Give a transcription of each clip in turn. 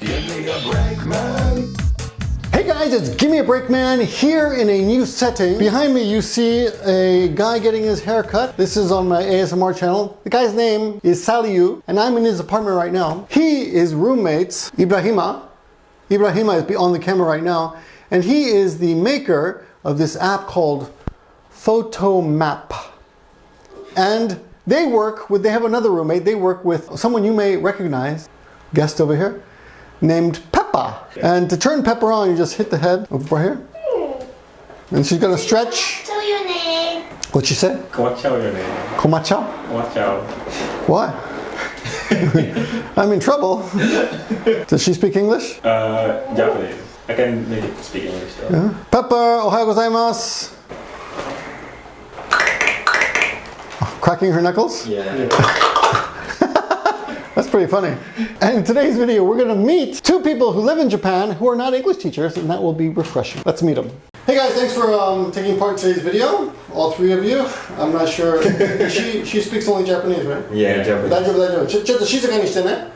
Gimmeabreakman. Hey guys, it's Gimmeabreakman here in a new setting. Behind me you see a guy getting his hair cut. This is on my ASMR channel. The guy's name is Saliou and I'm in his apartment right now. He is roommates, Ibrahima. Ibrahima is on the camera right now and he is the maker of this app called Photomap. And they have another roommate, they work with someone you may recognize, guest over here, named Peppa. And to turn Peppa on, you just hit the head over here. And she's gonna stretch. Tell your name. What'd she say? Komacha your name. Komacha? Komacha. Why? I'm in trouble. Does she speak English? Japanese. I can maybe speak English though. Yeah. Peppa, ohayo gozaimasu. Cracking her knuckles? Yeah. That's pretty funny. And in today's video, we're gonna meet two people who live in Japan who are not English teachers, and that will be refreshing. Let's meet them. Hey guys, thanks for taking part in today's video. All three of you. I'm not sure. she speaks only Japanese, right? Yeah, Japanese. 大丈夫、大丈夫。ちょっと静かにしてね。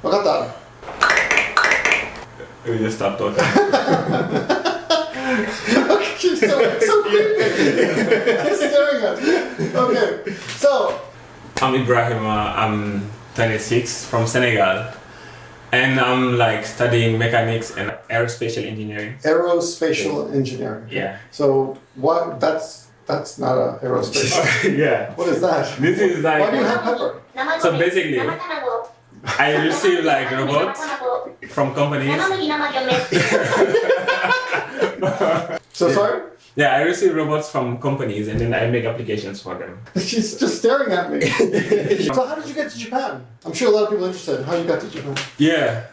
わかった。We just stop talking. She's so creepy. She's staring at me. Okay, so. I'm Ibrahima. I'm 26 from Senegal. And I'm like studying mechanics and aerospatial engineering. Aerospatial engineering. Yeah. So what? That's not a aerospatial. Yeah. What is that? This is like. Why do you have pepper? So basically, I receive like robots from companies. So sorry? Yeah, I receive robots from companies and then I make applications for them. She's just staring at me. So how did you get to Japan? I'm sure a lot of people are interested in how you got to Japan. Yeah,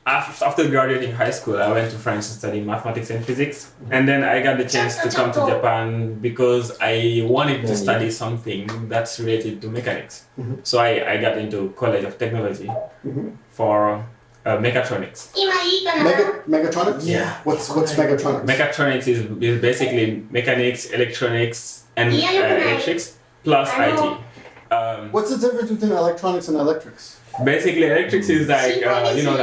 after graduating high school, I went to France to study mathematics and physics. And then I got the chance to come to Japan because I wanted to study something that's related to mechanics. So I got into College of Technology for Mechatronics. Mechatronics? Yeah. What's Mechatronics? Mechatronics is basically mechanics, electronics, and electrics plus IT. What's the difference between electronics and electrics? Basically, electrics is like like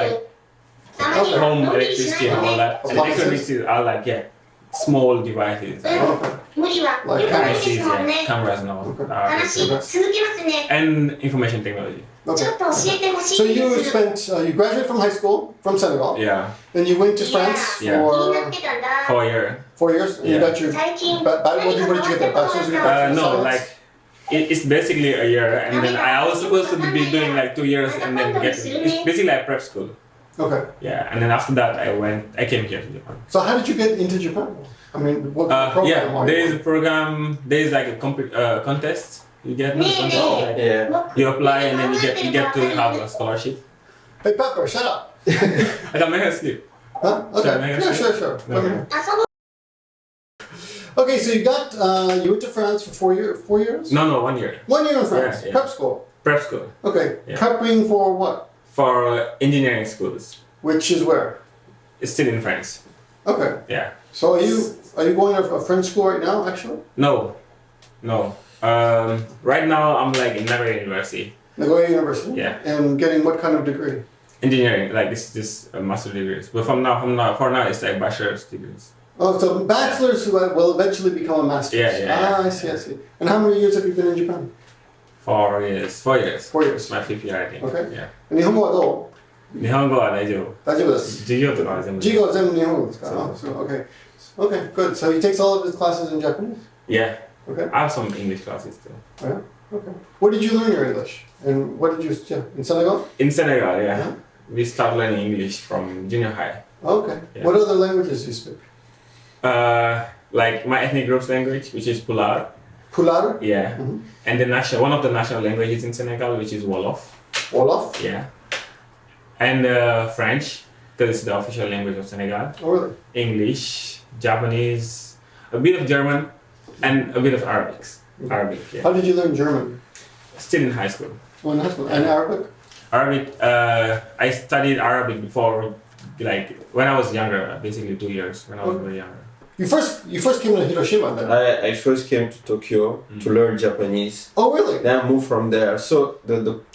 home electricity and all that. Electronics are like small devices. Like ICs, cameras and all. And information technology. Okay. So you graduated from high school from Senegal. Yeah. Then you went to France for 4 years. 4 years. And you got your. What did you get there? Bachelor's degree? No, like it's basically a year, and then I was supposed to be doing like 2 years, and then it's basically like prep school. Okay. Yeah, and then after that I came here to Japan. So how did you get into Japan? I mean, what program? Yeah, there is a program. There is like a contest. You get you apply and then you get to have a scholarship. Hey Pepper, shut up. I can make her sleep. Huh? Okay. Yeah, sure. Okay. Okay, so you went to France for 4 years? No, 1 year. 1 year in France. Yeah. Prep school. Prep school. Okay. Yeah. Prepping for what? For engineering schools. Which is where? It's still in France. Okay. Yeah. So are you going to a French school right now, actually? No. Right now I'm like in Nagoya University. Nagoya University? Yeah. And getting what kind of degree? Engineering, like this master degrees. But for now it's like bachelor's degrees. Oh, so bachelors who will eventually become a master's. Yeah. Ah, I see. And how many years have you been in Japan? 4 years. 4 years. 4 years. My 5th year, I think. Okay. Yeah. 日本語はどう？日本語は大丈夫。大丈夫です。授業とかは全部。授業は全部日本語ですか？ So, okay. Okay, good. So he takes all of his classes in Japanese? Yeah. Okay. I have some English classes too. Oh, yeah? Okay. Where did you learn your English? And what did you, in Senegal? In Senegal, yeah. We start learning English from junior high. Okay. Yeah. What other languages do you speak? Like my ethnic group's language, which is Pulaar. Pulaar? Yeah. And one of the national languages in Senegal, which is Wolof. Wolof? Yeah. And French, because it's the official language of Senegal. Oh, really? English, Japanese, a bit of German, and a bit of Arabic. Yeah. How did you learn German? Still in high school. Oh, in high school. And Arabic? Arabic, I studied Arabic before, like when I was younger, basically 2 years when I was very younger. You first came to Hiroshima then? I first came to Tokyo to learn Japanese. Oh, really? Then I moved from there. So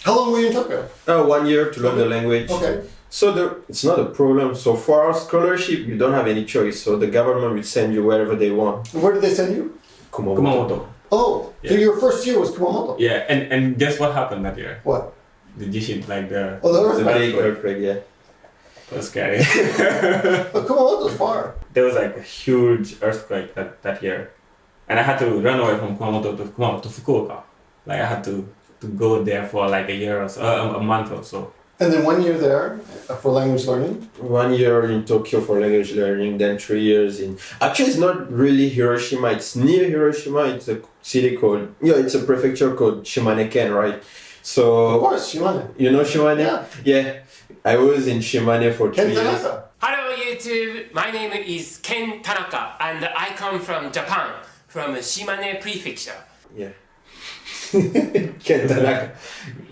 How long were you in Tokyo? 1 year to learn the language. Okay. So it's not a problem. So for our scholarship, you don't have any choice. So the government will send you wherever they want. Where did they send you? Kumamoto. Oh, so your first year was Kumamoto? Yeah, and guess what happened that year? What? The Jishin, like the... Oh, the The earthquake. big earthquake, yeah. It was scary. But Kumamoto's far. There was like a huge earthquake that year. And I had to run away from Kumamoto to Fukuoka. Like I had to go there for like a year or so, a month or so. And then 1 year there for language learning? 1 year in Tokyo for language learning, then 3 years in... Actually, it's not really Hiroshima. It's near Hiroshima. It's a city called... Yeah, it's a prefecture called Shimane-ken, right? So... Of course, Shimane. You know Shimane? Yeah. Yeah. I was in Shimane for 3 Ken years. Tanaka. Hello YouTube, my name is Ken Tanaka and I come from Japan, from Shimane Prefecture. Yeah. Ken Tanaka.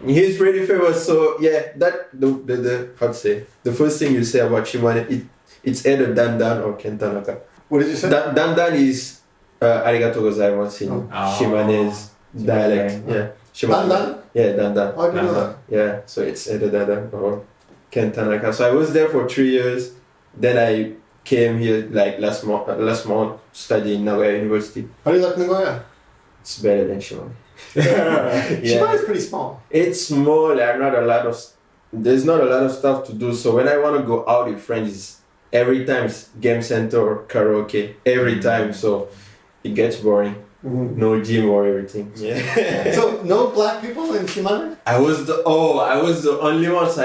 He's pretty famous, so yeah, that the how to say, the first thing you say about Shimane, it's either Dan or Ken Tanaka. What did you say? Dan is arigato gozaimasu in Shimane's dialect. Yeah. Shimane. Dan? Yeah, Dan. Oh, I didn't know that. Yeah, so it's either Dan or Ken Tanaka. So I was there for 3 years. Then I came here like last month study in Nagoya University. How do you like Nagoya? It's better than Shimane. Shimane is pretty small. It's small. There's not a lot of stuff to do. So when I want to go out with friends, every time it's game center or karaoke. Every time, so it gets boring. Mm-hmm. No gym or everything. Yeah. So no black people in Shimane? I was the only one. So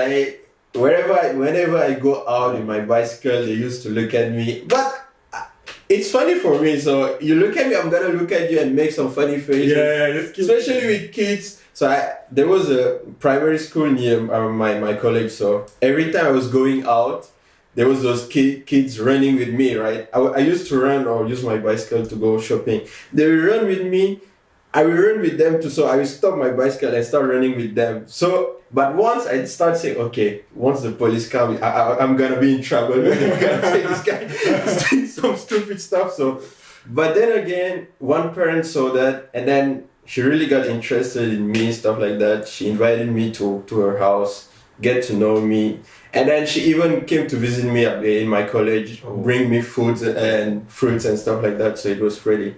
whenever I go out in my bicycle, they used to look at me. But it's funny for me. So you look at me, I'm gonna look at you and make some funny faces. Yeah, Especially with kids. So there was a primary school near my college. So every time I was going out, there was those kids running with me, right? I used to run or use my bicycle to go shopping. They will run with me. I will run with them too. So I will stop my bicycle and start running with them. So, but once I start saying, okay, once the police come, I'm gonna be in trouble. I'm gonna say this guy is doing some stupid stuff. So, but then again, one parent saw that, and then she really got interested in me, stuff like that. She invited me to her house, get to know me. And then she even came to visit me in my college, bring me food and fruits and stuff like that. So it was pretty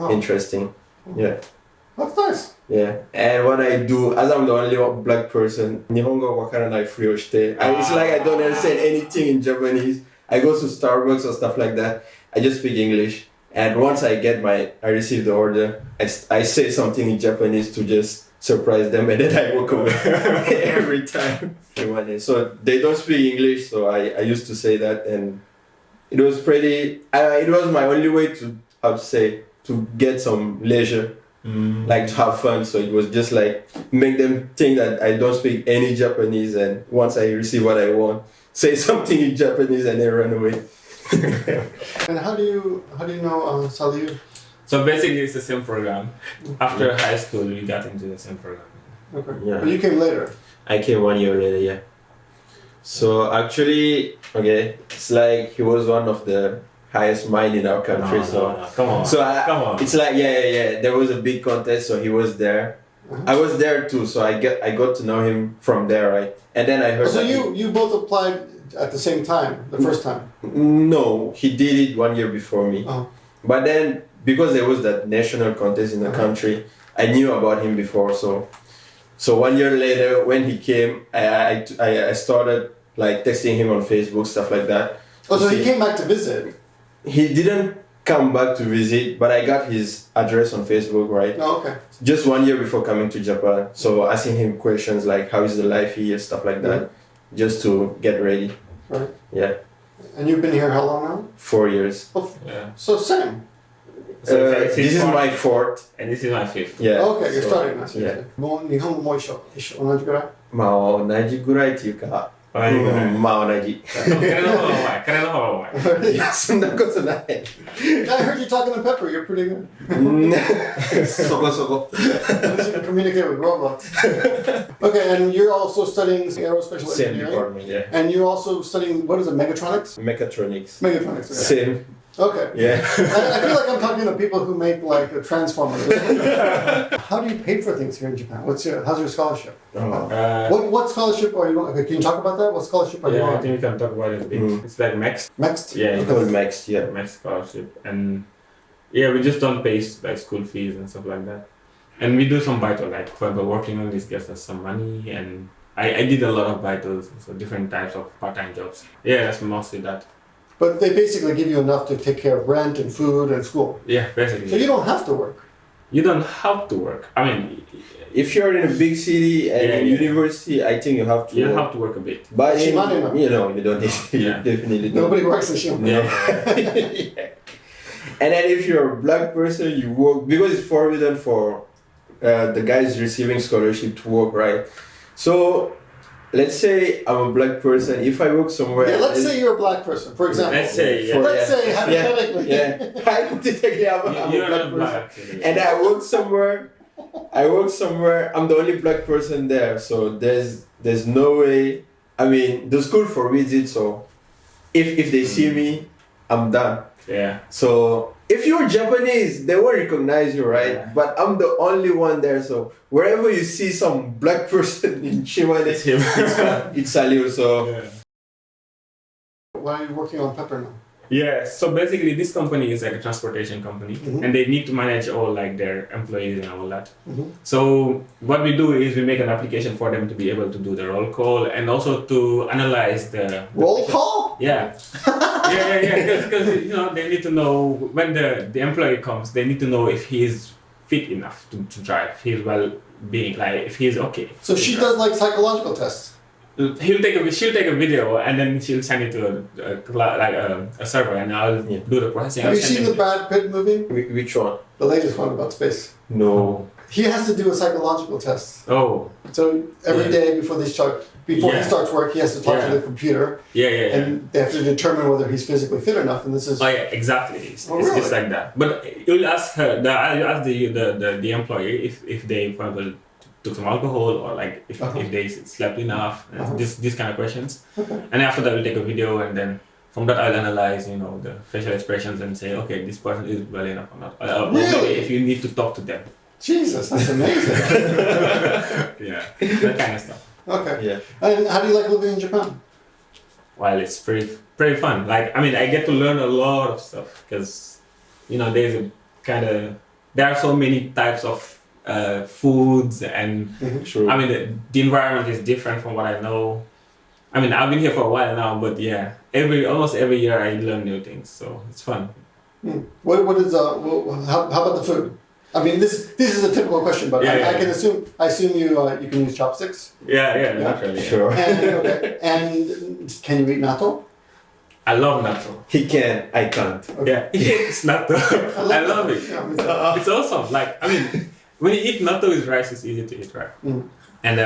interesting. Yeah. That's nice. Yeah. And what I do, as I'm the only black person, Nihongo wakaranai fuyoshite. It's like I don't understand anything in Japanese. I go to Starbucks or stuff like that. I just speak English. And once I receive the order, I say something in Japanese to just surprise them, and then I walk away every time. So they don't speak English, so I used to say that, and it was pretty. It was my only way to get some leisure, like to have fun. So it was just like make them think that I don't speak any Japanese, and once I receive what I want, say something in Japanese and then run away. And how do you know Saliou? So basically it's the same program. After high school we got into the same program. Okay. Yeah. But you came later. I came 1 year later, yeah. So actually, okay, it's like he was one of the highest mind in our country. No, come on. So come on. It's like yeah. There was a big contest, so he was there. I was there too, so I got to know him from there, right? And then I heard. So you both applied at the same time, the first time? No, he did it 1 year before me. Oh. But then because there was that national contest in the country, I knew about him before. So 1 year later, when he came, I started like texting him on Facebook, stuff like that. Oh, so he came back to visit? He didn't come back to visit, but I got his address on Facebook, right? Oh, okay. Just 1 year before coming to Japan. So asking him questions like, how is the life here, stuff like that, just to get ready. Right. Yeah. And you've been here how long now? 4 years. Oh, Yeah. so same. So This is my fourth. and this is my fifth. Yeah. Okay, you're starting now. Yeah. もう日本語も一緒同じぐらいまあ同じぐらいっていうか、まあ同じ。彼の方がうまい。彼の方がうまい。いや、そんなことない。I heard you talking to Pepper, you're pretty good. そこそこ。At least you can communicate with robots. Okay, and you're also studying aerospatial Same engineering. department, yeah. And you're also studying, what is it, Mechatronics? Mechatronics. Mechatronics, okay. Same. Okay. Yeah. I feel like I'm talking to people who make like a transformer. How do you pay for things here in Japan? How's your scholarship? What scholarship are you on? Can you talk about that? What scholarship are you on? I think we can talk about it a bit. It's like MEXT. MEXT? Yeah, It's called MEXT, yeah. MEXT scholarship. And yeah, we just don't pay like school fees and stuff like that. And we do some baito, like for example, working on this gets us some money, and I did a lot of baitos, so different types of part-time jobs. Yeah, that's mostly that. But they basically give you enough to take care of rent and food and school. Yeah, basically. So you don't have to work. You don't have to work. I mean, if you're in a big city and in university, I think you have to. You have to work a bit. But in, Shimane, you know, you don't need. You definitely don't. Nobody works in Shimane. Yeah. And then if you're a black person, you work because it's forbidden for the guys receiving scholarship to work, right? So let's say I'm a black person. If I work somewhere, Yeah, let's say you're a black person, for example. Let's say, yeah. Let's say hypothetically. Yeah. Hypothetically, I'm a You're black not person. black. And I work somewhere. I'm the only black person there, so there's no way. I mean, the school forbids it. So if they see me, I'm done. Yeah. So if you're Japanese, they won't recognize you, right? Yeah. But I'm the only one there, so wherever you see some black person in Shimane, It's him. it's Saliou. So Yeah. Why are you working on pepper now? Yeah, so basically this company is like a transportation company, and they need to manage all like their employees and all that. So what we do is we make an application for them to be able to do the roll call and also to analyze the Roll call? Yeah. Because you know they need to know when the employee comes, they need to know if he is fit enough to drive, he's well being, like if he's okay. So she does like psychological tests. She'll take a video and then she'll send it to a server, and I'll do the processing. Have you seen the Brad Pitt movie? which one? The latest one about space. No. He has to do a psychological test. Oh. So every day before he starts work, he has to talk to the computer. Yeah. And they have to determine whether he's physically fit enough. And this is. Oh yeah, exactly. It's really? just like that. But you'll ask her. I'll ask the employee if they, for example, took some alcohol or like if they slept enough. These kind of questions. And after that, we'll take a video, and then from that I'll analyze, you know, the facial expressions and say, okay, this person is well enough or not. Or maybe if you need to talk to them. Jesus, that's amazing. Yeah, that kind of stuff. Okay. Yeah. And how do you like living in Japan? Well, it's pretty fun. Like, I mean, I get to learn a lot of stuff because, you know, there are so many types of foods, and True. I mean, the environment is different from what I know. I mean, I've been here for a while now, but yeah, almost every year I learn new things, so it's fun. What is how about the food? I mean, this is a typical question, but I assume you can use chopsticks. Yeah, naturally. Yeah. Sure. And can you eat natto? I love natto. He can, I can't. Okay. Yeah, it's natto. I love it. Yeah, It's awesome. Like, I mean, when you eat natto with rice, it's easy to eat, right? And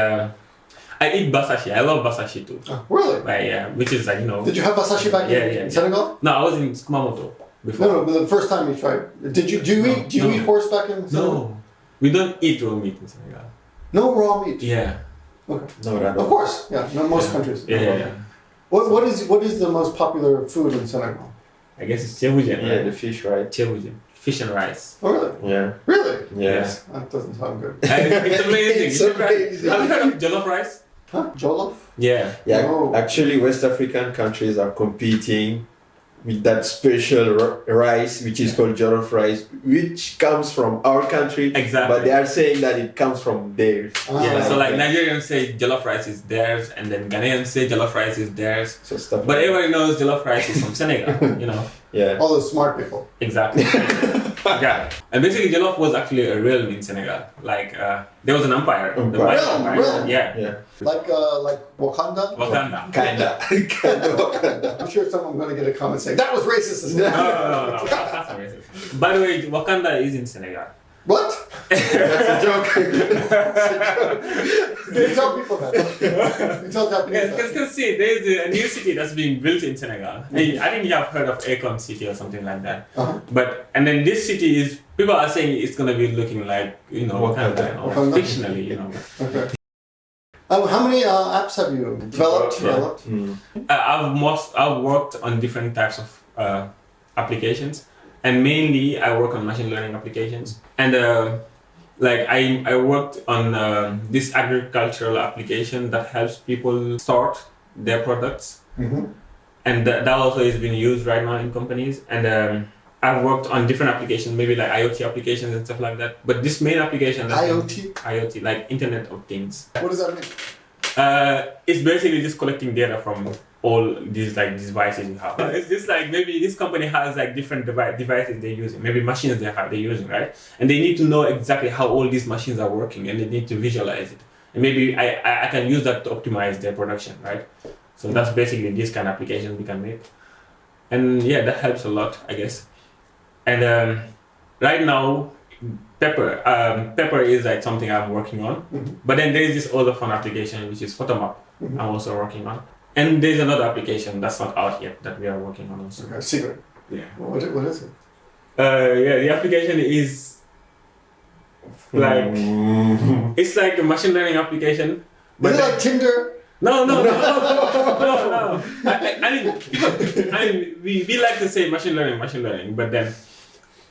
I eat basashi. I love basashi too. Oh, really? Like, yeah, which is like, you know. Did you have basashi back in Senegal? No, I was in Kumamoto before. No, but the first time you tried, do you eat horse back in Senegal? No, we don't eat raw meat in Senegal. No raw meat. Yeah. Okay. No, Of course, yeah. No, most countries. Yeah. What is the most popular food in Senegal? I guess it's chebujen. Yeah, the fish, right? Chebujen. Fish and rice. Oh, really? Yeah. Really? Yes. That doesn't sound good. It's amazing. It's amazing. Have you heard of jollof rice? Huh? Jollof? Yeah. Yeah, No. actually, West African countries are competing with that special rice, which is called jollof rice, which comes from our country. Exactly. But they are saying that it comes from theirs. Yeah, so like Nigerians say jollof rice is theirs, and then Ghanaians say jollof rice is theirs. So stuff. But everybody knows jollof rice is from Senegal, you know. Yeah. All those smart people. Exactly. Yeah. And basically jollof was actually a realm in Senegal. Like there was an empire. The Empire. white Realm, empire. realm. Yeah. Yeah. Like Wakanda? Wakanda. Kinda. I'm sure someone's going to get a comment saying, that was racist. No. That's not racist. By the way, Wakanda is in Senegal. What? That's a joke. You tell people that. You tell Japanese that. Because see, there's a new city that's being built in Senegal. I think you have heard of Akon City or something like that. And then this city is, people are saying it's going to be looking like, you know, Wakanda, or fictionally, you know. Okay. How many apps have you developed? I've worked on different types of applications, and mainly I work on machine learning applications. And like I worked on this agricultural application that helps people sort their products, and that also is being used right now in companies. And I've worked on different applications, maybe like IoT applications and stuff like that. But this main application, IoT, like Internet of Things. What does that mean? It's basically just collecting data from all these like devices you have. It's just like maybe this company has like different devices they're using, maybe machines they're using, right? And they need to know exactly how all these machines are working, and they need to visualize it. And maybe I can use that to optimize their production, right? So that's basically this kind of application we can make. And yeah, that helps a lot, I guess. And right now, Pepper is like something I'm working on. But then there is this other fun application which is Photomap. I'm also working on. And there's another application that's not out yet that we are working on also. Okay, secret. Yeah. What is it? Yeah, the application is like it's like a machine learning application. But is it like Tinder? No. I mean, we like to say machine learning, but then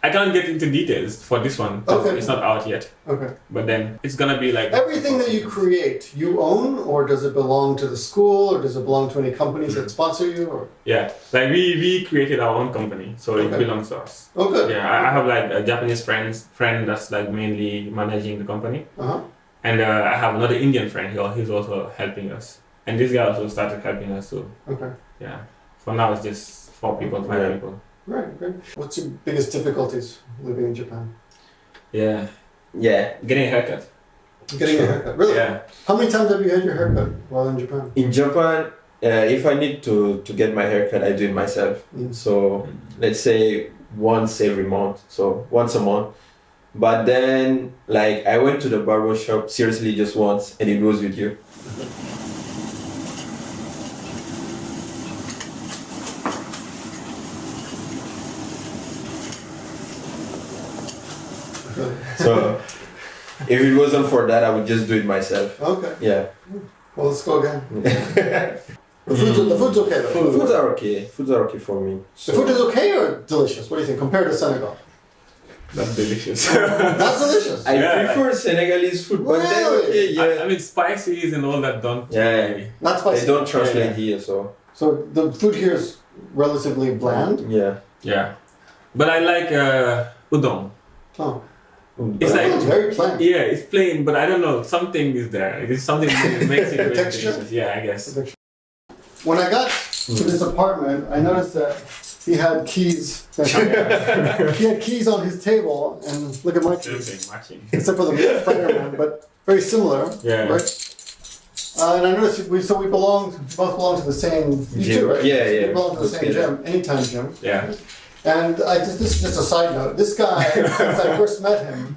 I can't get into details for this one because it's not out yet. Okay. But then it's gonna be like everything that you create, you own, or does it belong to the school, or does it belong to any companies that sponsor you? Or? Yeah, like we created our own company, so it belongs to us. Oh, good. Yeah, I have like a Japanese friend that's like mainly managing the company, and I have another Indian friend. He's also helping us, and this guy also started helping us too. Okay. Yeah. For now, it's just 4 people, 5 people. Right, great. What's your biggest difficulties living in Japan? Yeah, getting a haircut. Getting a haircut, really? Yeah. How many times have you had your haircut while in Japan? In Japan, if I need to get my haircut, I do it myself. So let's say once every month, so once a month. But then, like, I went to the barber shop seriously just once, and it goes with you. So, if it wasn't for that, I would just do it myself. Okay. Yeah. Well, let's go again. The food's okay though. Foods are okay. Foods are okay for me. So. The food is okay or delicious? What do you think compared to Senegal? That's delicious. That's delicious. I prefer Senegalese food, but then okay, yeah. I mean, spices and all that don't. Yeah. Not spicy. They don't translate here, so. So the food here is relatively bland. Yeah. Yeah, but I like udon. Oh. It's like it's very plain. Yeah, it's plain, but I don't know. Something is there. It's something that makes it texture. Delicious. Yeah, I guess. When I got to this apartment, I noticed that he had keys. He had keys on his table, and look at my keys. Except for the Spider-Man, but very similar. Yeah. Right. And I noticed we both belong to the same. You gym. too, right? Yeah. We belong to the same gym, Anytime Gym. Yeah. And this is just a side note. This guy, since I first met him,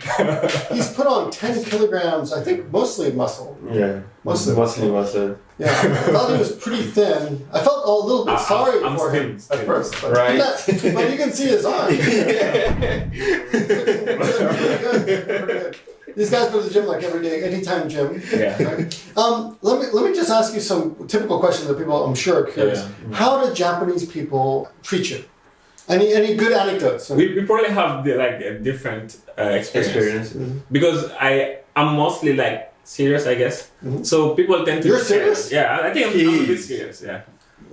he's put on 10 kilograms, I think mostly muscle. Yeah, mostly muscle. Yeah, I thought he was pretty thin. I felt a little bit sorry for him at first. But right. But you can see his arms. Pretty good. These guys go to the gym like every day, Anytime Gym. Yeah. Right? Let me just ask you some typical questions that people I'm sure are curious. Yeah. How do Japanese people treat you? Any good anecdotes? We probably have a different experience. Because I'm mostly like serious, I guess. So people tend to. You're serious? Yeah, I think I'm a bit serious. Yeah.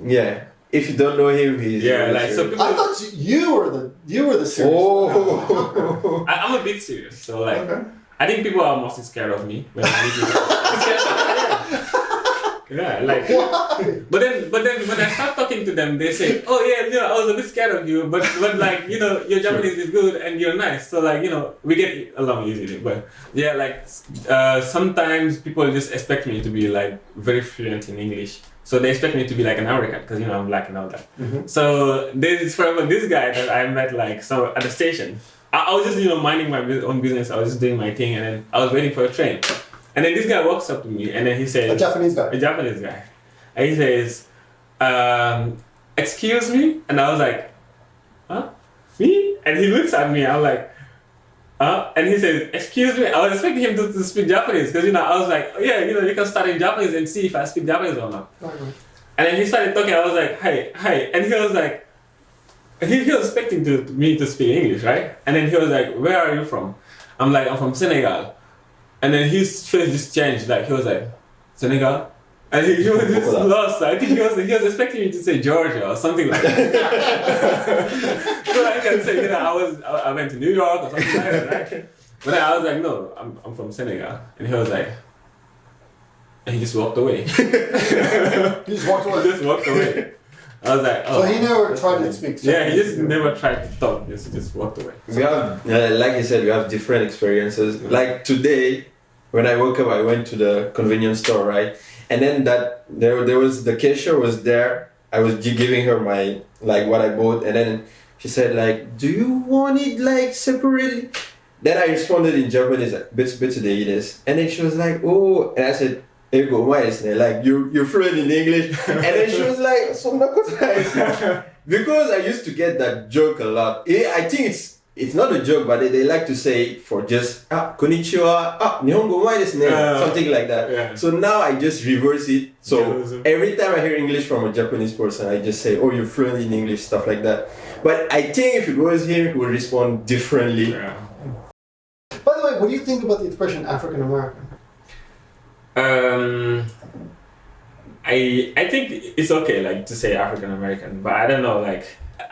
Yeah. If you don't know him, he's like so. People, I thought you were the serious. Oh. I'm a bit serious. So like, I think people are mostly scared of me when I meet people. Yeah, like. Why? But then when I start talking to them, they say, "Oh yeah, I was a bit scared of you, but like your Japanese is good and you're nice, so like we get along easily." But yeah, like sometimes people just expect me to be like very fluent in English, so they expect me to be like an American because I'm black and all that. So there's forever this guy that I met at the station. I was just minding my own business. I was just doing my thing, and then I was waiting for a train. And then this guy walks up to me, and then he says... A Japanese guy. And he says, "Excuse me?" And I was like, "Huh? Me?" And he looks at me, I'm like, "Huh?" And he says, "Excuse me?" I was expecting him to speak Japanese, because, I was like, "Oh, yeah, you can start in Japanese and see if I speak Japanese or not." And then he started talking, I was like, "Hi." And he was like, he was expecting me to speak English, right? And then he was like, "Where are you from?" I'm like, "I'm from Senegal." And then his face just changed. Like he was like, "Senegal." And he was just lost. I think he was expecting me to say Georgia or something like that. So I can say, I went to New York or something like that, right? But I was like, "No, I'm from Senegal." And he was like, and he just walked away. He just walked away. He just walked away. I was like, "Oh." So he never tried to speak. Yeah, he just never tried to talk. He just walked away. We have, like you said, we have different experiences. Like today, when I woke up, I went to the convenience store, right? And then there was the cashier was there. I was giving her my what I bought, and then she said like, "Do you want it like separately?" Then I responded in Japanese, and then she was like, "Oh," and I said, "Ego, why is it like you're fluent in English?" And then she was like, "So because I used to get that joke a lot. I think it's not a joke, but they like to say for just konnichiwa, nihongo mai desu ne, something like that. Yeah. So now I just reverse it. So every time I hear English from a Japanese person, I just say, "Oh, you're fluent in English," stuff like that. But I think if it was him, he would respond differently. Yeah. By the way, what do you think about the expression African American? I think it's okay like to say African American, but I don't know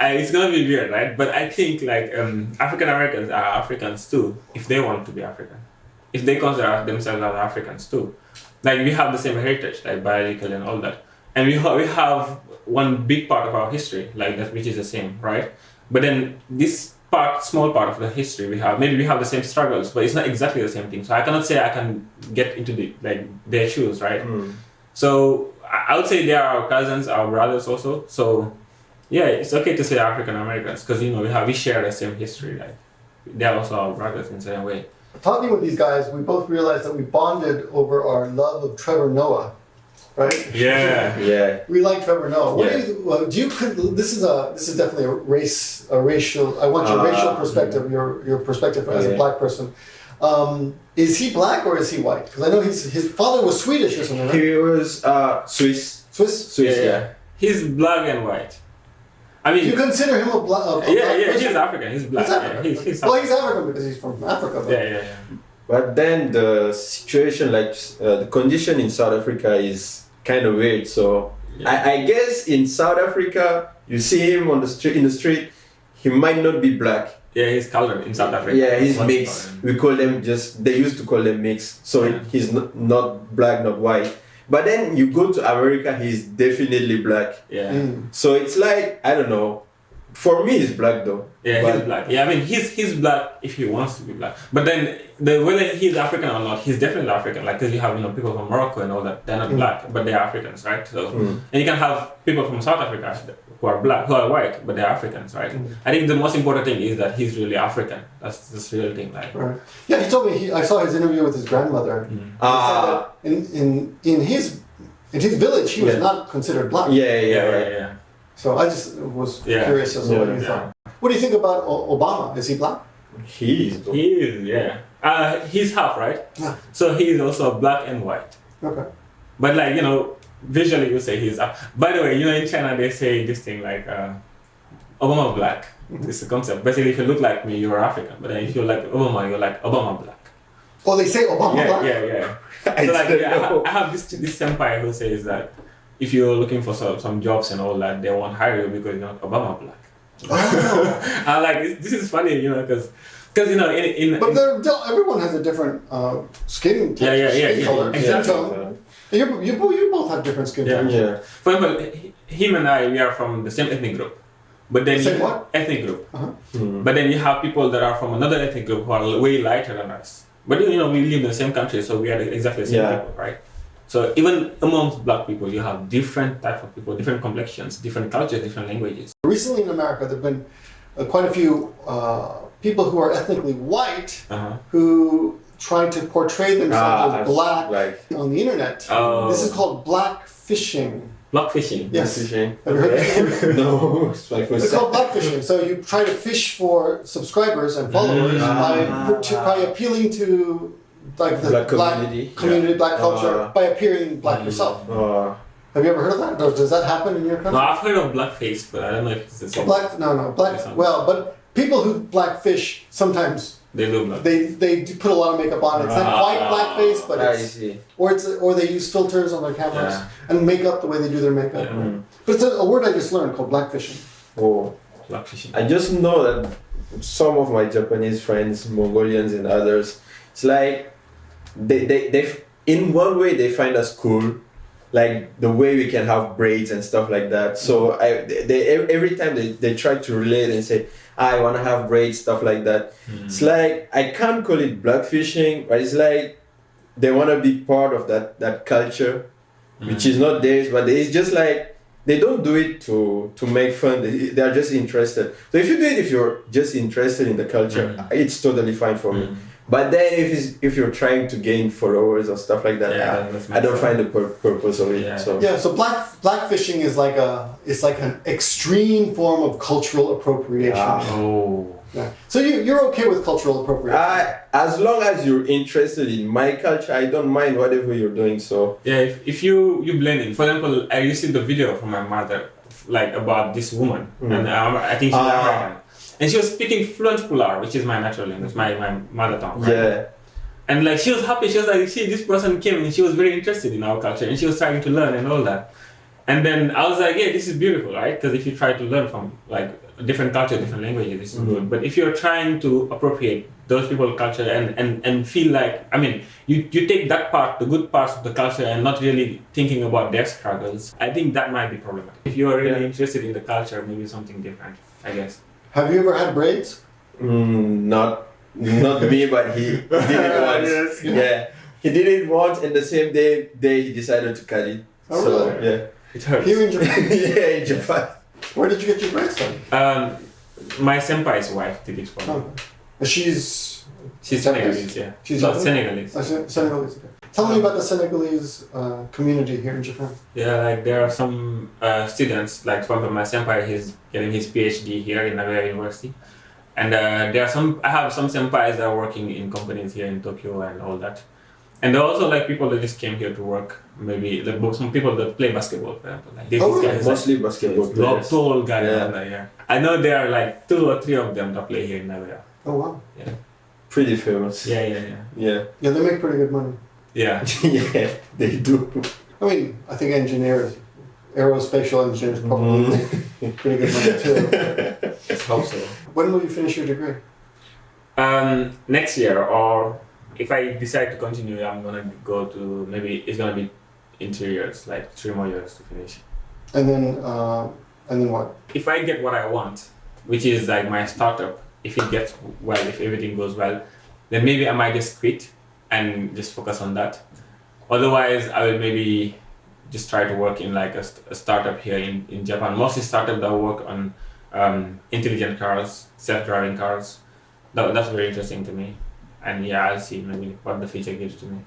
it's gonna be weird, right? But I think African Americans are Africans too if they want to be African, if they consider themselves as Africans too. Like we have the same heritage, like biological and all that, and we have one big part of our history like that which is the same, right? But then this small part of the history maybe we have the same struggles, but it's not exactly the same thing. So I cannot say I can get into their shoes, right? So I would say they are our cousins, our brothers also. So yeah, it's okay to say African Americans because we share the same history. Like they are also our brothers in the same way. Talking with these guys, we both realized that we bonded over our love of Trevor Noah, right? Yeah. Yeah. We like Trevor Noah. This is definitely a racial. I want your racial perspective, your perspective as a black person. Is he black or is he white? Because I know his father was Swedish or something, right? He was Swiss. Swiss? Yeah. He's black and white. I mean, do you consider him a black? He's African. He's black. He's African. Yeah, he's well, he's African because he's from Africa. Though. Yeah. But then the situation, the condition in South Africa is kind of weird. So I guess in South Africa, you see him in the street, he might not be black. Yeah, he's colored in South Africa. Yeah, he's mixed. We call them they used to call them mixed. So he's not black, not white. But then you go to America, he's definitely black. Yeah. So it's like, I don't know. For me, he's black though. Yeah, he's black. Yeah, I mean, he's black if he wants to be black. But then, whether he's African or not, he's definitely African. Like, because you have people from Morocco and all that, they're not black, but they're Africans, right? So, and you can have people from South Africa who are black, who are white, but they're Africans, right? I think the most important thing is that he's really African. That's the real thing, like. Right. Yeah, he told me. I saw his interview with his grandmother. He said that in his village, he was not considered black. Yeah. So I just was curious as to what you thought. What do you think about Obama? Is he black? He is, yeah. He's half, right? Yeah. So he's also black and white. Okay. But visually you say he's up. By the way, in China they say this thing like Obama black. It's a concept. Basically, if you look like me, you're African. But then if you like Obama, you're like Obama black. Oh, they say Obama black? Yeah. So I have this senpai who says that if you're looking for some jobs and all that, they won't hire you because you're not Obama black. Oh. I'm like, this is funny, because But everyone has a different skin texture, skin color, skin tone. You both have different skin tones. Yeah. For example, him and I, we are from the same ethnic group. But then ethnic group. But then you have people that are from another ethnic group who are way lighter than us. But we live in the same country, so we are exactly the same people, right? So even amongst black people, you have different types of people, different complexions, different cultures, different languages. Recently in America, there have been quite a few people who are ethnically white who try to portray themselves as black on the internet. Oh. This is called black fishing. Black fishing? Yes. Fishing. Have you heard of this? No. It's called black fishing. So you try to fish for subscribers and followers by appealing to the black community, black culture, by appearing black yourself. Have you ever heard of that? Does that happen in your country? No, I've heard of blackface, but I don't know if it's the same. Black? No. Black. Well, but people who blackfish sometimes They look like. they do put a lot of makeup on. It's not quite blackface, but I it's see. or they use filters on their cameras and makeup the way they do their makeup. Yeah. But it's a word I just learned called blackfishing. Oh, Blackfishing. I just know that some of my Japanese friends, Mongolians and others, it's like they in one way they find us cool, like the way we can have braids and stuff like that. So they every time they try to relate and say, I want to have braids, stuff like that. It's like, I can't call it blackfishing, but it's like they want to be part of that culture, which is not theirs, but it's just like, they don't do it to make fun. They are just interested. So if you do it, if you're just interested in the culture, it's totally fine for me. But then if you're trying to gain followers or stuff like that, I don't find the purpose of it. Yeah. So blackfishing is like an extreme form of cultural appropriation. Oh. Yeah. So you're okay with cultural appropriation? As long as you're interested in my culture, I don't mind whatever you're doing. So Yeah, if you blend in. For example, I received a video from my mother, like about this woman, and I think she's American, and she was speaking fluent Pular, which is my natural language, my mother tongue. Right? yeah. And like she was happy. She was like, see, this person came and she was very interested in our culture, and she was trying to learn and all that. And then I was like, yeah, this is beautiful, right? Because if you try to learn from like different culture, different languages, this is good. But if you're trying to appropriate those people's culture and feel like, I mean, you take that part, the good parts of the culture, and not really thinking about their struggles, I think that might be problematic. If you're really interested in the culture, maybe something different, I guess. Have you ever had braids? Not me, but he did it once. Yes. Yeah, he did it once, and the same day he decided to cut it. Oh, so really? yeah, It hurts. Here in Japan? yeah, in Japan. Where did you get your braids done? My senpai's wife did it for me. Oh. She's Senegalese, yeah. She's not Japanese? Senegalese. Senegalese. Okay. Tell me about the Senegalese community here in Japan. Yeah, like there are some students, like for example, my senpai, he's getting his PhD here in Nagoya University. And I have some senpais that are working in companies here in Tokyo and all that. And there are also like people that just came here to work, maybe like some people that play basketball, for example. Like, Mostly basketball players. Tall guy, yeah. I know there are like 2 or 3 of them that play here in Nagoya. Oh wow. Yeah. Pretty famous. Yeah. Yeah, Yeah, they make pretty good money. Yeah. yeah, they do. I mean, I think engineers, aerospatial engineers probably make pretty good money too. Let's hope so. When will you finish your degree? Next year, or if I decide to continue, I'm gonna go to, maybe it's gonna be in 3 years, like 3 more years to finish. And then what? If I get what I want, which is like my startup, if it gets well, if everything goes well, then maybe I might just quit and just focus on that. Otherwise, I will maybe just try to work in like a startup here in Japan. Mostly startups that work on intelligent cars, self-driving cars. That's very interesting to me. And yeah, I'll see maybe what the future gives to me.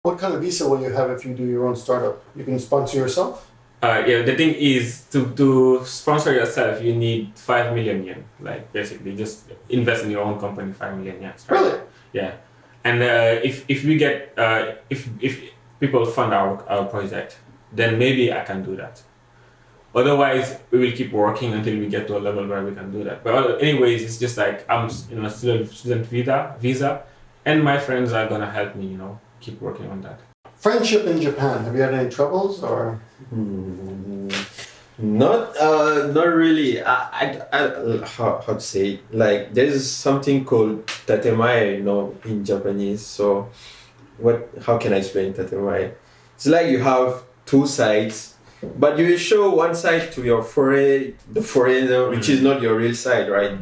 What kind of visa will you have if you do your own startup? You can sponsor yourself? Yeah, the thing is, to sponsor yourself, you need 5 million yen. Like basically, just invest in your own company, 5 million yen. Right? Really? Yeah. And if we get if people fund our project, then maybe I can do that. Otherwise, we will keep working until we get to a level where we can do that. But anyways, it's just like I'm in a student visa, and my friends are gonna help me, keep working on that. Friendship in Japan. Have you had any troubles or? Not really. How to say it? Like there's something called tatemae, in Japanese. So, how can I explain tatemae? It's like you have 2 sides, but you will show one side to your the foreigner, which is not your real side, right?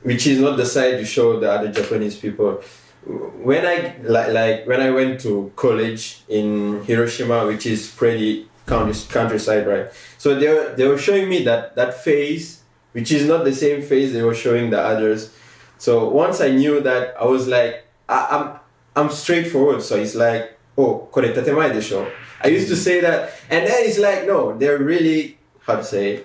Which is not the side you show the other Japanese people. When I went to college in Hiroshima, which is pretty countryside, right? So they were showing me that face, which is not the same face they were showing the others. So once I knew that, I was like, I'm straightforward. So it's like, oh, kore tatemae desho. I used to say that, and then it's like, no, they're really, how to say,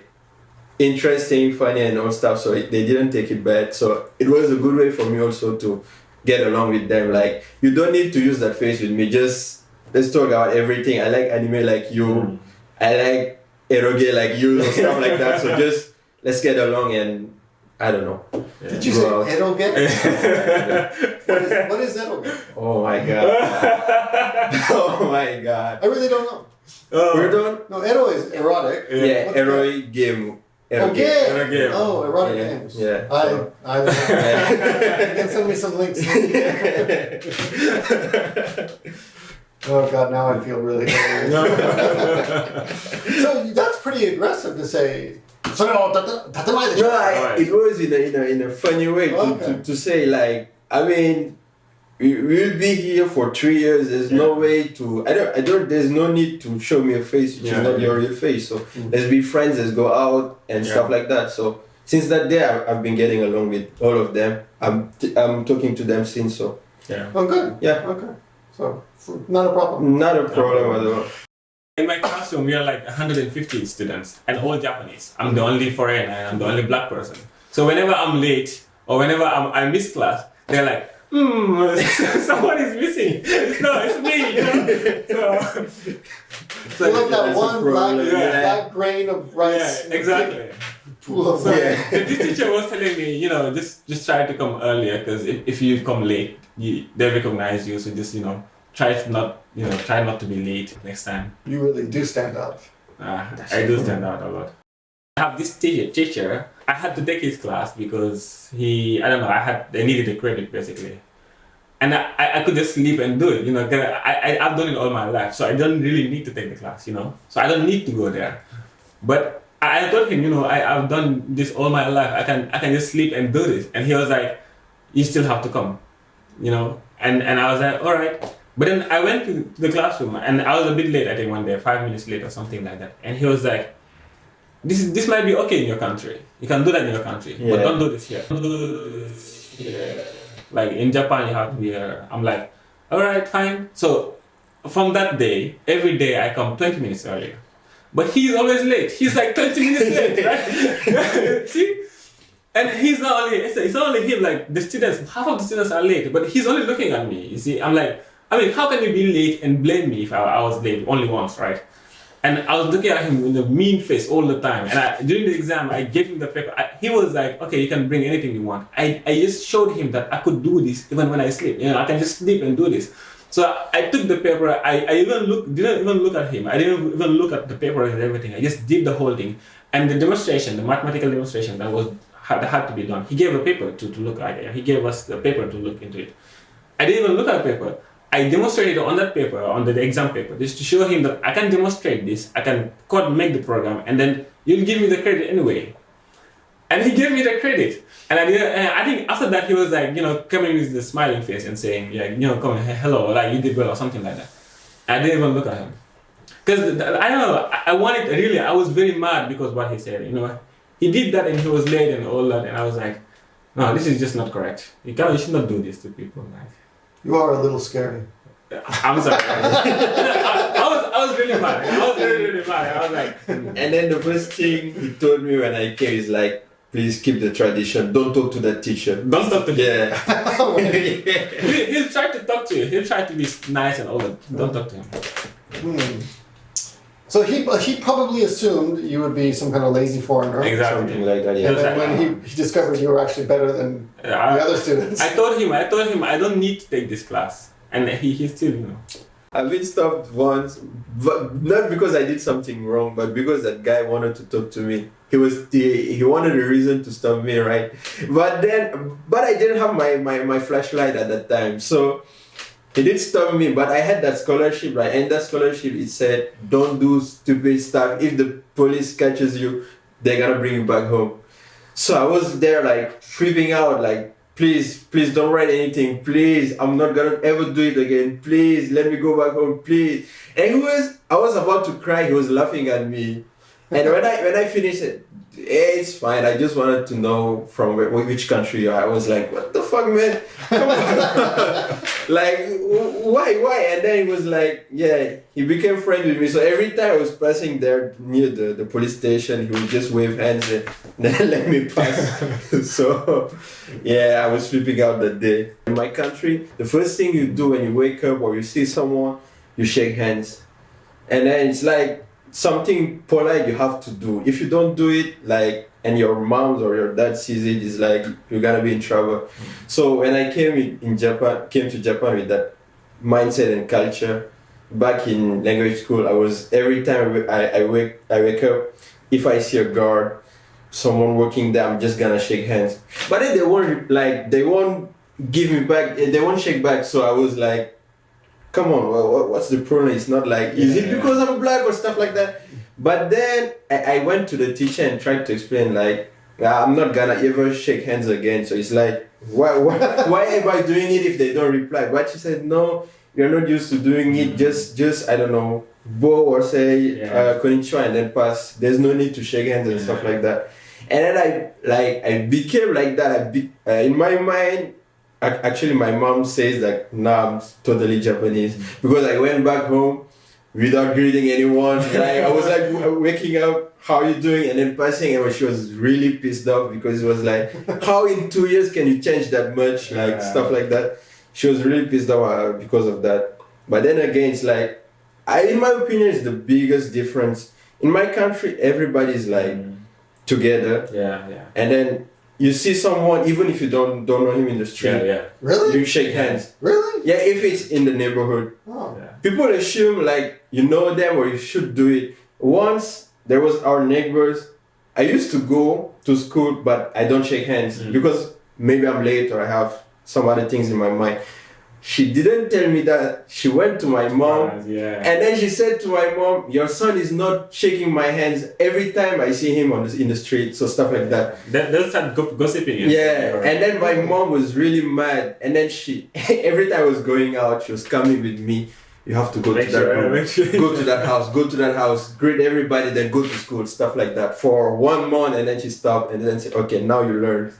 interesting, funny, and all stuff. So they didn't take it bad. So it was a good way for me also to get along with them. Like, you don't need to use that face with me. Just let's talk about everything. I like anime like you. I like eroge like you and stuff like that. So just let's get along and I don't know. Yeah. Did you say eroge? What is eroge? Oh my god. Oh my god. I really don't know. We're done? No, ero is erotic. Yeah, erotic game. Game. Oh, erotic games. Yeah. I you can send me some links. Oh god, now I feel really hungry. So that's pretty aggressive to say. So no, it was in a funny way to say like, I mean, we'll be here for 3 years. There's no way to. I don't. There's no need to show me a face which is not your real face. So let's be friends. Let's go out and stuff like that. So since that day, I've been getting along with all of them. I'm talking to them since. So yeah. Oh, good. Yeah. Okay. So not a problem. Not a problem at all. In my classroom, we are like 150 students and all Japanese. I'm the only foreigner and I'm the only black person. So whenever I'm late or whenever I miss class, they're like, someone is missing. No, it's me. You know? So like that one black grain of rice. Yeah, exactly. So this teacher was telling me, you know, just try to come earlier because if you come late, they recognize you. So just try not to be late next time. You really do stand out. I do stand out a lot. I have this teacher. I had to take his class because they needed a credit basically, and I could just sleep and do it. You know, I've done it all my life, so I don't really need to take the class. You know, so I don't need to go there. But I told him, I've done this all my life. I can just sleep and do this. And he was like, you still have to come, And I was like, all right. But then I went to the classroom and I was a bit late, I think one day, 5 minutes late or something like that. And he was like, this might be okay in your country. You can do that in your country, but don't do this here. Don't do this here. Like in Japan, you have to be here. I'm like, all right, fine. So from that day, every day I come 20 minutes earlier. But he's always late. He's like 20 minutes late, right? See? And he's not only, it's not only him, like the students, half of the students are late, but he's only looking at me. You see, I'm like, how can you be late and blame me if I was late only once, right? And I was looking at him with a mean face all the time. And during the exam, I gave him the paper. He was like, okay, you can bring anything you want. I just showed him that I could do this even when I sleep. I can just sleep and do this. So I took the paper. I didn't even look at him. I didn't even look at the paper and everything. I just did the whole thing. And the demonstration, the mathematical demonstration that had to be done. He gave a paper to look at. He gave us the paper to look into it. I didn't even look at the paper. I demonstrated on that paper, on the exam paper, just to show him that I can demonstrate this, I can make the program, and then you'll give me the credit anyway. And he gave me the credit. And I think after that he was like, coming with the smiling face and saying, come hello, like you did well or something like that. I didn't even look at him. Because I don't know, I was very mad because what he said, He did that and he was late and all that, and I was like, no, this is just not correct. You should not do this to people. Like, you are a little scary. I'm sorry. I was really mad. I was really mad. I was like, And then the first thing he told me when I came is like, please keep the tradition. Don't talk to that teacher. Don't talk to him. Yeah. He'll try to talk to you. He'll try to be nice and all that. Don't talk to him. So he probably assumed you would be some kind of lazy foreigner. Exactly. Something like that, yeah. And then when he discovered you were actually better than the other students. I told him I don't need to take this class. And he still, I've been stopped once, but not because I did something wrong, but because that guy wanted to talk to me. He wanted a reason to stop me, right? But I didn't have my flashlight at that time, so he did stop me. But I had that scholarship, right? And that scholarship, it said, don't do stupid stuff. If the police catches you, they're gonna bring you back home. So I was there like freaking out, like, please don't write anything, please, I'm not gonna ever do it again, please, let me go back home, please. And I was about to cry, he was laughing at me. And when I finished it, it's fine, I just wanted to know from which country you are. I was like, what the fuck, man? Come on. Like, why? And then he was like, yeah, he became friends with me. So every time I was passing there near the police station, he would just wave hands and then let me pass. So, yeah, I was flipping out that day. In my country, the first thing you do when you wake up or you see someone, you shake hands. And then it's like something polite you have to do. If you don't do it, like, and your mom or your dad sees it, it's like you're gonna be in trouble. So when I came to Japan with that mindset and culture, back in language school, I was, every time I wake up, if I see a guard, someone working there, I'm just gonna shake hands. But then they won't give me back, they won't shake back. So I was like, come on, what's the problem? It's not like, is it because I'm black or stuff like that? But then I went to the teacher and tried to explain, like, I'm not gonna ever shake hands again. So it's like, why am I doing it if they don't reply? But she said, no, you're not used to doing it. Just I don't know, bow or say konnichiwa and then pass. There's no need to shake hands and stuff like that. And then I became like that. In my mind, actually my mom says that now I'm totally Japanese because I went back home without greeting anyone. Like I was like waking up, how are you doing? And then passing, and she was really pissed off because it was like, how in 2 years can you change that much? Like stuff like that. She was really pissed off because of that. But then again, it's like, in my opinion, it's the biggest difference. In my country, everybody's like together. Yeah. And then you see someone, even if you don't know him in the street, Really? you shake hands. Really? Yeah, if it's in the neighborhood. Oh. Yeah. People assume like you know them or you should do it. Once there was our neighbors, I used to go to school, but I don't shake hands because maybe I'm late or I have some other things in my mind. She didn't tell me that. She went to my mom and then she said to my mom, your son is not shaking my hands every time I see him in the street. So stuff like that. They'll start gossiping. Yeah, and then my mom was really mad. And then she, every time I was going out, she was coming with me. You have to go to that room, go to that house, greet everybody, then go to school, stuff like that. For 1 month, and then she stopped and then said, okay, now you learn.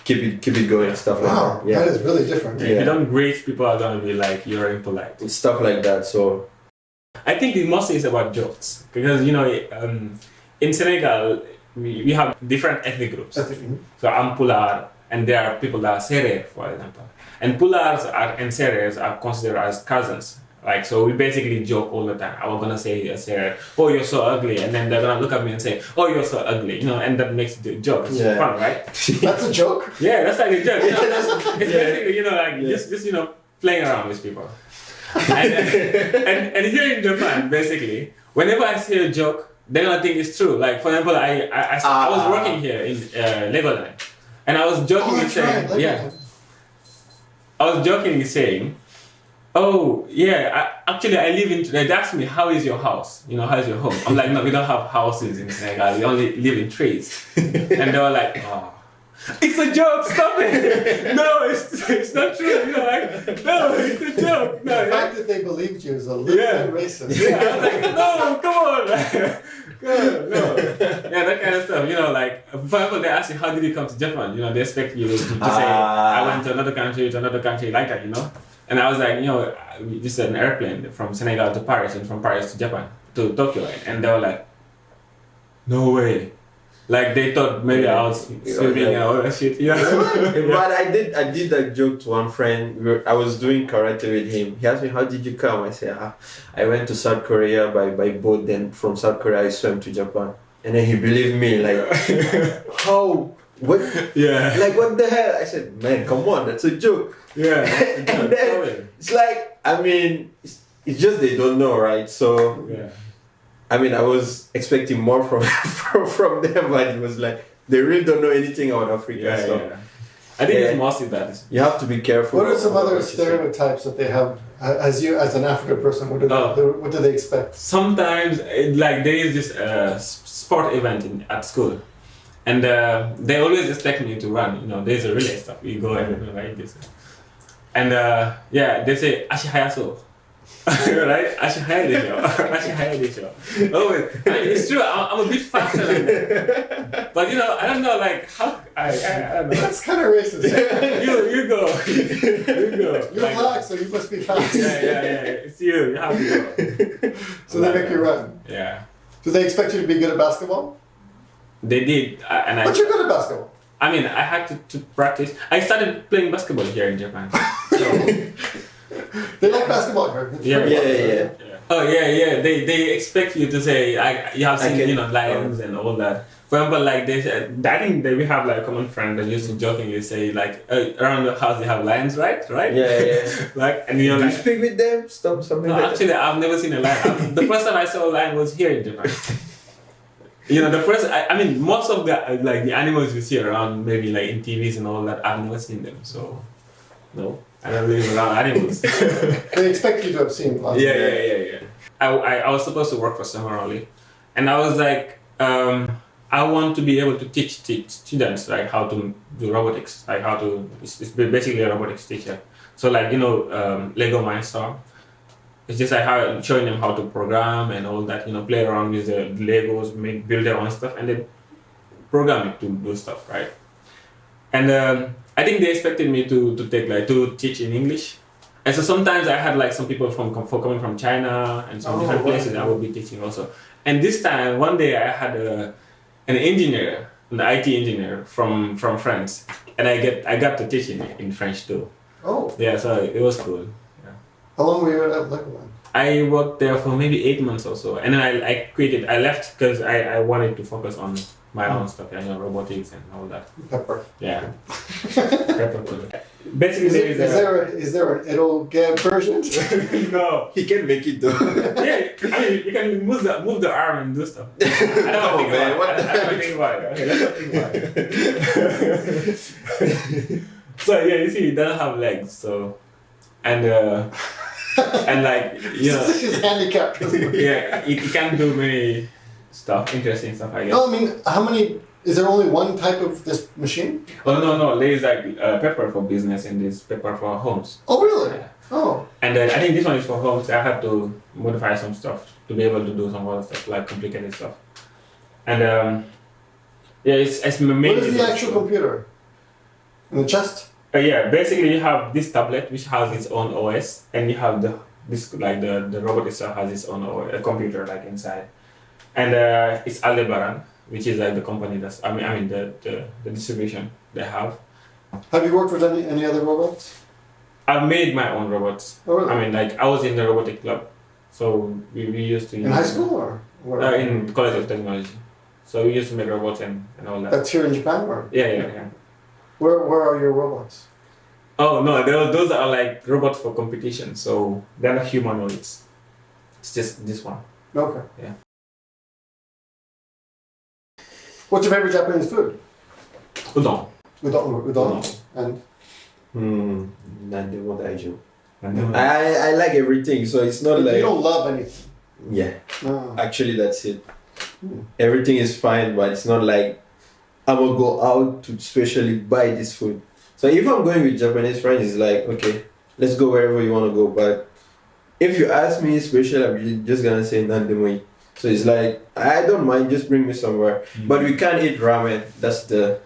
Keep it going, stuff like that. Yeah. That is really different. If you don't greet, people are gonna be like, you're impolite. Stuff like that. So I think it mostly is about jokes because in Senegal we have different ethnic groups. So I'm Pular, and there are people that are Serer, for example. And Pulars and Serers are considered as cousins. Like, so we basically joke all the time. I was gonna say, oh, you're so ugly. And then they're gonna look at me and say, oh, you're so ugly. And that makes the joke. It's fun, right? That's a joke? Yeah, that's like a joke. It's basically, just playing around with people. And here in Japan, basically, whenever I say a joke, they're gonna think it's true. Like, for example, I was working here in Legoland. And I was jokingly saying, I was jokingly saying, oh, yeah, I live in... They asked me, how is your house? How is your home? I'm like, no, we don't have houses in Senegal. We only live in trees. And they were like, oh, it's a joke, stop it. No, it's not true. No, it's a joke. No, the fact that they believed you is a little bit racist. Yeah, I was like, no, come on. No. Yeah, that kind of stuff. Like, for example, they ask you, how did you come to Japan? They expect you to say, I went to another country, like that, And I was like, just an airplane from Senegal to Paris and from Paris to Japan, to Tokyo. And they were like, no way. Like they thought maybe I was swimming and all that shit. But I did that joke to one friend. I was doing karate with him. He asked me, how did you come? I said, I went to South Korea by boat. Then from South Korea, I swam to Japan. And then he believed me, like, how? What? Yeah. Like, what the hell? I said, man, come on, that's a joke. Yeah. And then it's like, it's just they don't know, right? So, I was expecting more from them, but it was like, they really don't know anything about Africa. I think it's mostly that. You have to be careful. What are some other stereotypes that they have, as an African person, what do they expect? Sometimes, like, there is this sport event at school. And they always expect me to run. There's a relay stuff. We go and like this. And they say, Ashi hayaso. Right? Ashi haya desho. Always. It's true. I'm a bit faster than them. But I don't know, like, how. I don't know. That's kind of racist. You go. You're black, so you must be fast. Yeah. It's you. You have to go. So they make you run. Yeah. Do they expect you to be good at basketball? They did, But you're good at basketball. I had to practice. I started playing basketball here in Japan. So They like basketball here. It's Yeah, very yeah, popular. yeah. Oh yeah. They expect you to say you have seen lions and all that. For example, like they said, I think that we have like a common friend that used to jokingly say like around the house they have lions, right? Yeah. Like and Do you like. speak with them? Something No, like actually, I've never seen a lion. The first time I saw a lion was here in Japan. The first, I mean, most of the like the animals you see around, maybe like in TVs and all that, I've never seen them. So, no, I don't live around animals. They expect you to have seen lots. Yeah. I was supposed to work for Summer only, and I was like, I want to be able to teach students like how to do robotics, like how to. It's basically a robotics teacher. So like Lego Mindstorm. It's just like showing them how to program and all that, play around with the Legos, build their own stuff, and then program it to do stuff, right? And I think they expected me to teach in English, and so sometimes I had like some people coming from China and some different places I would be teaching also. And this time, one day I had an engineer, an IT engineer from France, and I got to teach in French too. Oh. Yeah, so it was cool. How long were you at Legoland? I worked there for maybe 8 months or so, and then I quit. I left because I wanted to focus on my own stuff, robotics and all that. Pepper. Yeah. Pepper. Basically, Is there an Edo-Gab version? No. He can make it though. Yeah, I mean you can move the arm and do stuff. I don't think about it. Okay, let's not think about it. So yeah, you see, it doesn't have legs, so and like He's handicapped. yeah, it can't do many interesting stuff, I guess. No, I mean, how many? Is there only one type of this machine? Oh no, there is like Pepper for business and there's Pepper for homes. Oh really? Yeah. Oh. And I think this one is for homes. I had to modify some stuff to be able to do some other stuff, like complicated stuff. And yeah, it's mainly. What is the actual computer? In the chest? Yeah, basically you have this tablet which has its own OS, and you have the robot itself has its own OS, a computer like inside, and it's Aldebaran, which is like the company that's I mean the distribution they have. Have you worked with any other robots? I've made my own robots. Oh, really? I mean, like I was in the robotic club, so we used to. In high school or? In College of Technology, so we used to make robots and all that. That's here in Japan, or? Yeah. Where are your robots? Oh no, those are like robots for competition, so they're not humanoids. It's just this one. Okay. Yeah. What's your favorite Japanese food? Udon. Udon. And? Nandemo daijou. I like everything, so it's not like... You don't love anything? Yeah. No. Actually, that's it. Everything is fine, but it's not like I'm gonna go out to specially buy this food. So if I'm going with Japanese friends, it's like, okay, let's go wherever you want to go. But if you ask me special, I'm just gonna say nandemoi. So it's like, I don't mind, just bring me somewhere. But we can't eat ramen. That's the...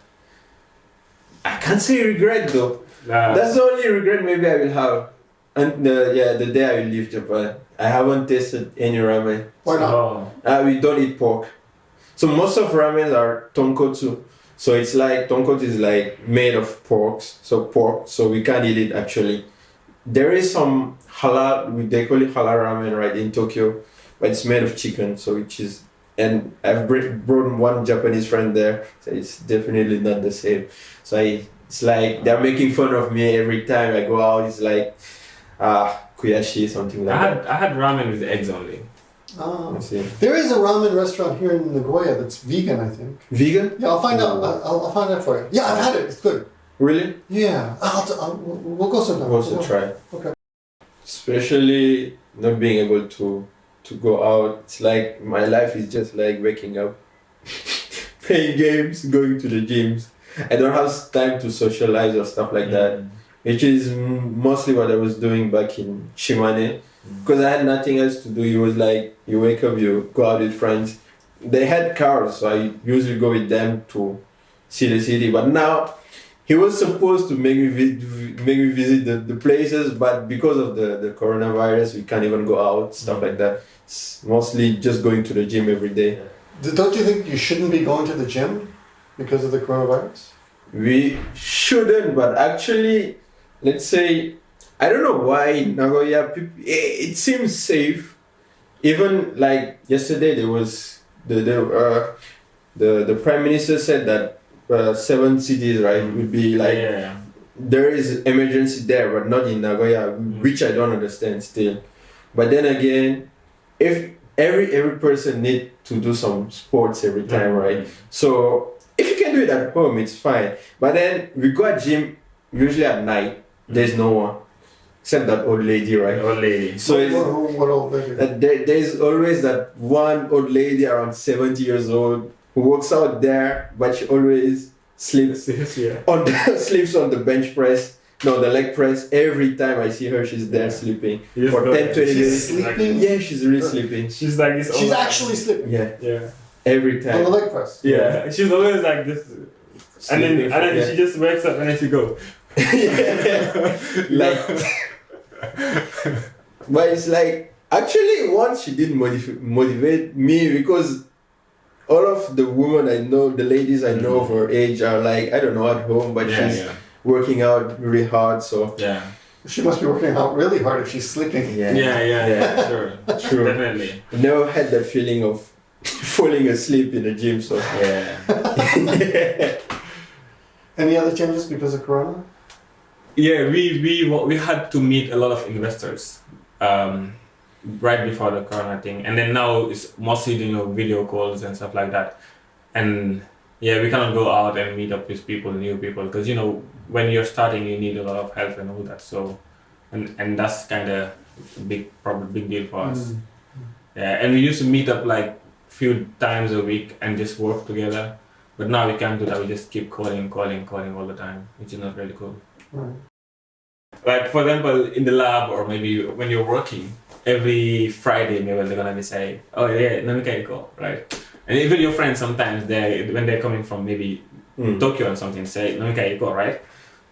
I can't say regret though. That's the only regret maybe I will have. And the day I will leave Japan. I haven't tasted any ramen. Why not? We don't eat pork. So most of ramen are tonkotsu. So it's like, tonkotsu is like made of pork, so we can't eat it actually. There is some halal, they call it halal ramen right in Tokyo, but it's made of chicken, and I've brought one Japanese friend there, so it's definitely not the same. So it's like, they're making fun of me every time I go out, it's like, kuyashi, something like that. I had ramen with eggs only. There is a ramen restaurant here in Nagoya that's vegan, I think. Vegan? Yeah, I'll find out. I'll find out for you. Yeah, I've had it. It's good. Really? Yeah. We'll go sometime. We'll also try. Okay. Especially not being able to go out. It's like my life is just like waking up, playing games, going to the gyms. I don't have time to socialize or stuff like that, which is mostly what I was doing back in Shimane. Because I had nothing else to do. It was like, you wake up, you go out with friends. They had cars, so I usually go with them to see the city. But now, he was supposed to make me visit the places, but because of the coronavirus, we can't even go out, stuff like that. It's mostly just going to the gym every day. Don't you think you shouldn't be going to the gym because of the coronavirus? We shouldn't, but actually, let's say, I don't know why in Nagoya it seems safe. Even like yesterday, there was the prime minister said that 7 cities, right, would be like there is emergency there, but not in Nagoya, which I don't understand still. But then again, if every person need to do some sports every time, right? So if you can do it at home, it's fine. But then we go at gym usually at night. There's no one except that old lady, right? Old lady. So what old lady? there's always that one old lady around 70 years old who works out there, but she always sleeps sleeps on the bench press. No, the leg press. Every time I see her, she's there sleeping for 10, 20 minutes. She's sleeping? Yeah, she's really sleeping. She's like this. She's actually sleeping? Yeah. Every time. On the leg press? Yeah. She's always like this. And then she just wakes up and then she goes. Like, but it's like, actually once she did motivate me, because all of the women I know, the ladies I know of her age are like, I don't know, at home, but she's working out really hard, so she must be working out really hard if she's sleeping. Sure. True. Definitely. I never had that feeling of falling asleep in the gym, so Any other changes because of Corona? Yeah, we had to meet a lot of investors right before the Corona thing, and then now it's mostly video calls and stuff like that, and we cannot go out and meet up with new people, because when you're starting you need a lot of help and all that. So and that's kind of big deal for us. And we used to meet up like few times a week and just work together, but now we can't do that. We just keep calling all the time, which is not really cool. Right. Like for example, in the lab, or maybe when you're working, every Friday maybe they're gonna be saying, oh yeah, Namika, right? And even your friends sometimes, when they're coming from maybe Tokyo or something, say Namika, right?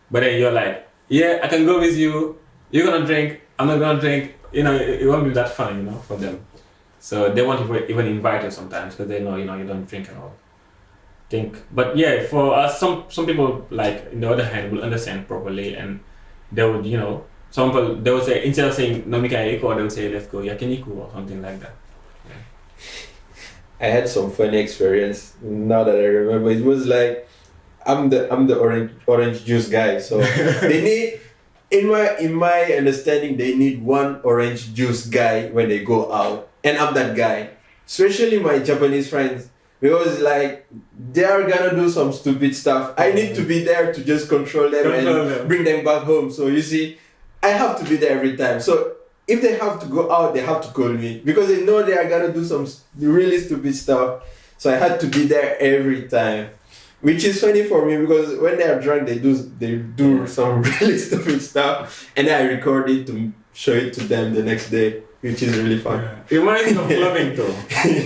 But then you're like, yeah, I can go with you. You're gonna drink, I'm not gonna drink. It won't be that fun, for them. So they won't even invite you sometimes, because they know, you don't drink and all. But yeah, for us, some people, like, on the other hand, will understand properly, and they would, some people, they would say, instead of saying Namika Eiko, they would say, let's go Yakiniku or something like that. I had some funny experience. Now that I remember, it was like, I'm the orange juice guy, so they need, in my understanding, they need one orange juice guy when they go out, and I'm that guy. Especially my Japanese friends, because like they are gonna do some stupid stuff. I need to be there to just control them and bring them back home. So you see, I have to be there every time. So if they have to go out, they have to call me, because they know they are gonna do some really stupid stuff. So I had to be there every time, which is funny for me, because when they are drunk, they do some really stupid stuff, and I record it to show it to them the next day, which is really fun. It reminds me of clubbing too.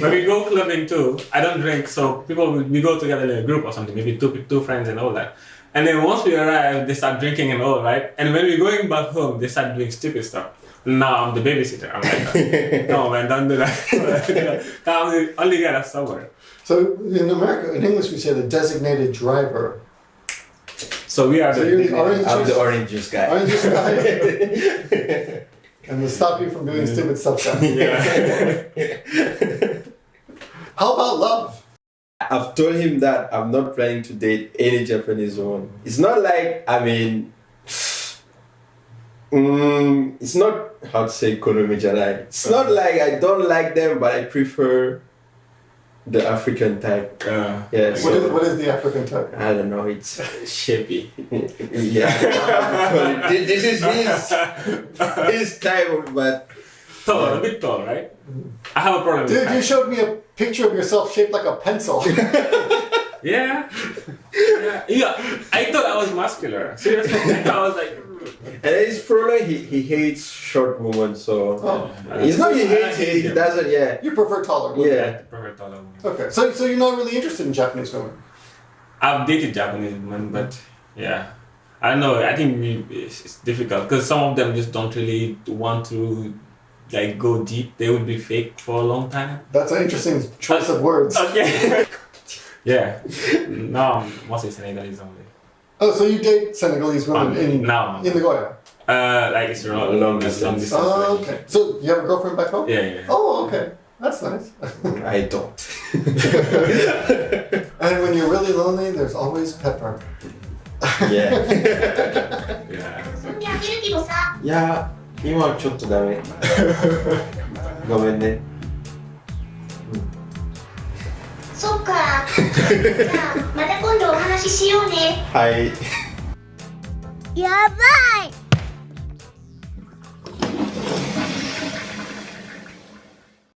When we go clubbing too, I don't drink, so we go together in a group or something, maybe two friends and all that. And then once we arrive, they start drinking and all, right? And when we're going back home, they start doing stupid stuff. Now I'm the babysitter. I'm like, no man, don't do that. I'm the only guy that's sober. So in America, in English, we say the designated driver. So we are you're the orange I'm juice? the orange juice guy. Orange juice guy. And to stop you from doing stupid stuff. How about love? I've told him that I'm not planning to date any Japanese woman. It's not like, it's not, how to say, Kolomijana. It's not like I don't like them, but I prefer the African type. Yes. What is the African type? I don't know, it's shapey. Yeah. This is his type, but tall, a bit tall, right? I have a problem. Dude, you showed me a picture of yourself shaped like a pencil. Yeah. I thought I was muscular. Seriously, I thought I was like. And his problem, he hates short women, so it's not he hates, he doesn't. Yeah. You prefer taller women. Yeah. I prefer taller women. Okay, so you're not really interested in Japanese women. I've dated Japanese women, but yeah, I don't know. I think it's difficult, because some of them just don't really want to like go deep. They would be fake for a long time. That's an interesting choice of words. Okay. Yeah. No, mostly Sengalese only. Oh, so you date Senegalese women in Nagoya? Like it's long distance. Oh, okay. So you have a girlfriend back home? Yeah. Oh, okay. That's nice. I don't. And when you're really lonely, there's always Pepper. Yeah. Yeah. 遊んであげるけどさ。いや、今はちょっとダメ。ごめんね。そっか。じゃあまた今度お話ししようね。はい。やばい。